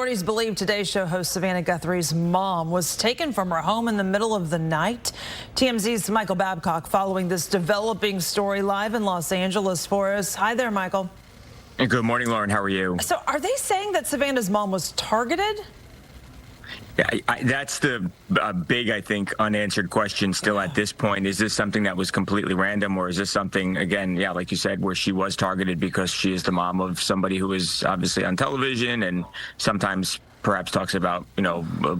Authorities believe Today's Show host Savannah Guthrie's mom was taken from her home in the middle of the night. TMZ's Michael Babcock following this developing story live in Los Angeles for us. Hi there, Michael. Good morning, Lauren. How are you? So are they saying that Savannah's mom was targeted? Yeah, that's the big, I think, unanswered question still at this point. Is this something that was completely random, or is this something, again, yeah, like you said, where she was targeted because she is the mom of somebody who is obviously on television and sometimes perhaps talks about,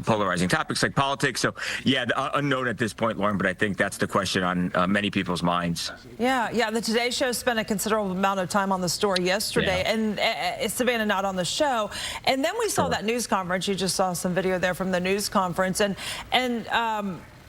polarizing topics like politics. So, yeah, unknown at this point, Lauren, but I think that's the question on many people's minds. Yeah. The Today Show spent a considerable amount of time on the story yesterday, and Savannah not on the show. And then we saw that news conference. You just saw some video there from the news conference.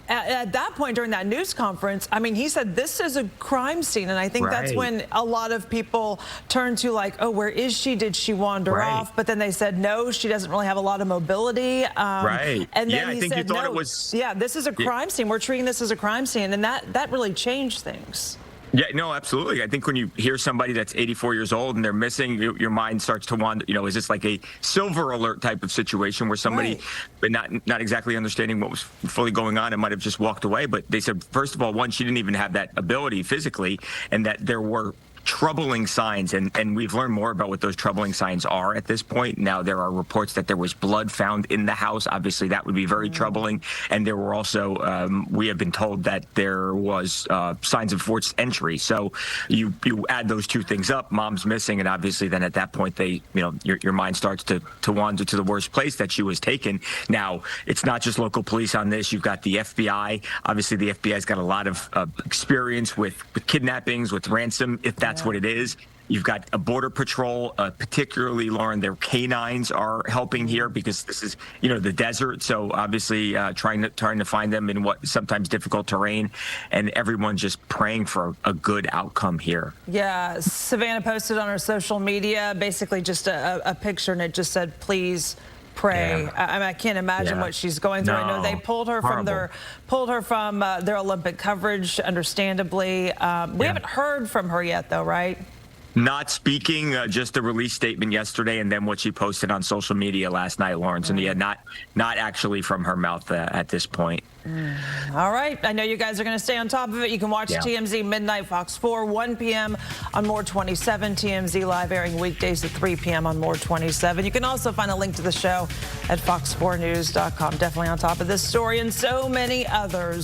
At that point during that news conference, I mean, he said this is a crime scene. And I think that's when a lot of people turn to like, oh, where is she? Did she wander off? But then they said, no, she doesn't really have a lot of mobility. And then I think said, you thought no, it was. Yeah, this is a crime scene. We're treating this as a crime scene. And that really changed things. Yeah, no, absolutely. I think when you hear somebody that's 84 years old and they're missing, your mind starts to wander. Is this like a silver alert type of situation where somebody, but not exactly understanding what was fully going on and might have just walked away? But they said, first of all, one, she didn't even have that ability physically, and that there were troubling signs, and we've learned more about what those troubling signs are at this point. Now, there are reports that there was blood found in the house. Obviously, that would be very troubling. And there were also, we have been told that there was signs of forced entry. So you add those two things up, mom's missing, and obviously then at that point, your mind starts to wander to the worst place that she was taken. Now, it's not just local police on this. You've got the FBI. Obviously, the FBI's got a lot of experience with kidnappings, with ransom, if that's what it is. You've got a border patrol, particularly, Lauren, their canines are helping here because this is, the desert. So obviously trying to find them in what sometimes difficult terrain, and everyone's just praying for a good outcome here. Yeah, Savannah posted on her social media basically just a picture, and it just said, please pray. I can't imagine what she's going through. I know they pulled her from their Olympic coverage, understandably. We haven't heard from her yet, though, right? Not speaking, just a release statement yesterday, and then what she posted on social media last night, Lawrence. And yeah, not actually from her mouth at this point. All right. I know you guys are going to stay on top of it. You can watch TMZ Midnight Fox 4, 1 p.m. on More 27. TMZ live airing weekdays at 3 p.m. on More 27. You can also find a link to the show at fox4news.com. Definitely on top of this story and so many others.